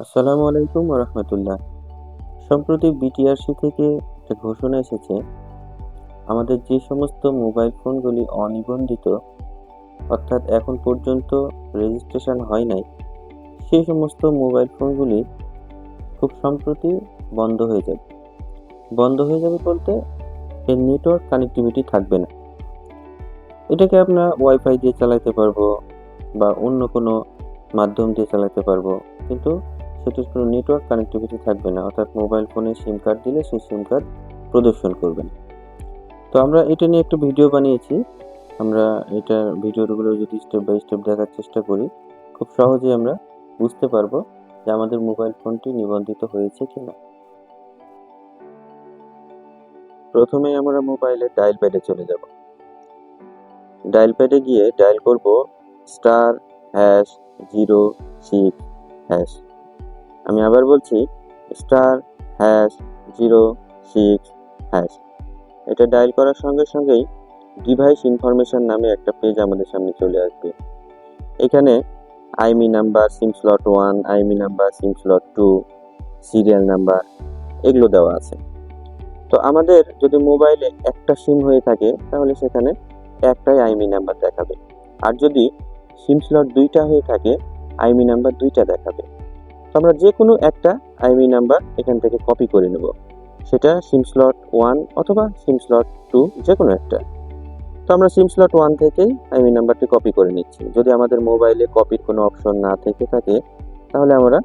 আসসালামু আলাইকুম রহমতুল্লাহ। সম্প্রতি বিটিআরসি থেকে একটা ঘোষণা এসেছে, আমাদের যে সমস্ত মোবাইল ফোনগুলি অনিবন্ধিত, অর্থাৎ এখন পর্যন্ত রেজিস্ট্রেশন হয় নাই, সেই সমস্ত মোবাইল ফোনগুলি খুব সম্প্রতি বন্ধ হয়ে যাবে। বন্ধ হয়ে যাবে বলতে এর নেটওয়ার্ক কানেক্টিভিটি থাকবে না। এটাকে আমরা ওয়াইফাই দিয়ে চালাতে পারবো বা অন্য কোনো মাধ্যম দিয়ে চালাতে পারবো, কিন্তু সেটির কোনো নেটওয়ার্ক কানেক্টিভিটি থাকবে না, অর্থাৎ মোবাইল ফোনে সিম কার্ড দিলে সেই সিম কার্ড প্রদর্শন করবে না। তো আমরা এটা নিয়ে একটা ভিডিও বানিয়েছি। আমরা এটার ভিডিওগুলো যদি স্টেপ বাই স্টেপ দেখার চেষ্টা করি, খুব সহজেই আমরা বুঝতে পারবো যে আমাদের মোবাইল ফোনটি নিবন্ধিত হয়েছে কিনা। প্রথমেই আমরা মোবাইলে ডায়াল প্যাডে চলে যাব। ডায়াল প্যাডে গিয়ে ডায়াল করব *0 6#। আমি আবার বলছি *0 6#। এটা ডায়াল করার সঙ্গে সঙ্গেই ডিভাইস ইনফরমেশন নামে একটা পেজ আমাদের সামনে চলে আসবে। এখানে আইমি নাম্বার, সিম স্লট 1, আইমি নাম্বার, সিম স্লট 2, সিরিয়াল নাম্বার এগুলো দেওয়া আছে। তো আমাদের যদি মোবাইলে একটা সিম হয়ে থাকে তাহলে সেখানে একটাই আইমি নাম্বার দেখাবে, আর যদি সিম স্লট 2টা হয়ে থাকে আইমি নাম্বার 2টা দেখাবে। তো আমরা যে কোনো একটা আইমি নাম্বার এখান থেকে কপি করে নেব, সেটা সিম স্লট 1 অথবা সিম স্লট 2 যে কোনো একটা। তো আমরা সিম স্লট 1 থেকেই আইমি নাম্বারটি কপি করে নিচ্ছি। যদি আমাদের মোবাইলে কপির কোনো অপশন না থেকে থাকে তাহলে আমরা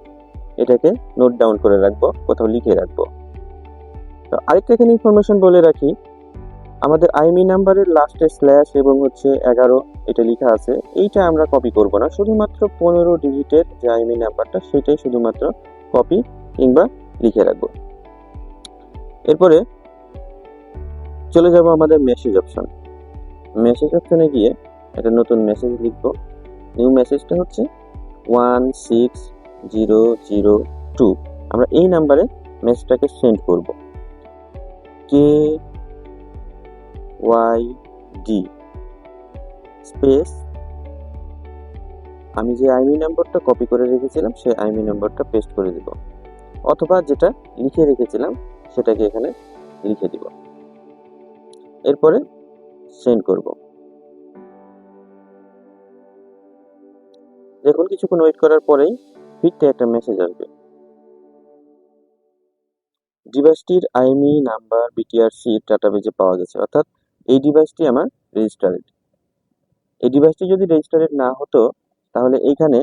এটাকে নোট ডাউন করে রাখবো, কোথাও লিখে রাখবো। তো আরেকটা এখানে ইনফরমেশন বলে রাখি, আমাদের আইমি নাম্বারের লাস্টে স্ল্যাশ এবং 11 এটা লেখা আছে, এইটা আমরা কপি করব না, শুধুমাত্র 15 ডিজিটের যে আইমি নাম্বারটা সেটাই শুধুমাত্র কপি কিংবা লিখে রাখবো। এরপরে চলে যাব আমাদের মেসেজ অপশন। মেসেজ অপশনে গিয়ে একটা নতুন মেসেজ লিখবো। নিউ মেসেজটা হচ্ছে 16002। আমরা এই নাম্বারে মেসেজটাকে সেন্ড করব। KYD স্পেস আমি যে আইমি নাম্বারটা কপি করে রেখেছিলাম সেই আইমি নাম্বারটা পেস্ট করে দিব, অথবা যেটা লিখে রেখেছিলাম সেটাকে এখানে লিখে দিব। এরপরে সেন্ড করব। দেখুন কিছুক্ষণ ওয়েট করার পরেই ফিরতে একটা মেসেজ আসবে। ডিভাইসটির আইমি নাম্বার বিটিআরসি ডাটাবেজে পাওয়া গেছে, অর্থাৎ এই ডিভাইসটি আমার রেজিস্টার্ড। এই ডিভাইসটি যদি রেজিস্টার্ড না হতো তাহলে এইখানে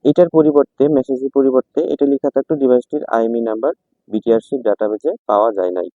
এটার পরিবর্তে, মেসেজের পরিবর্তে এটা লেখা থাকতো ডিভাইসটির আইমি নাম্বার বিটিআরসি ডাটাবেজে পাওয়া যায় নাই।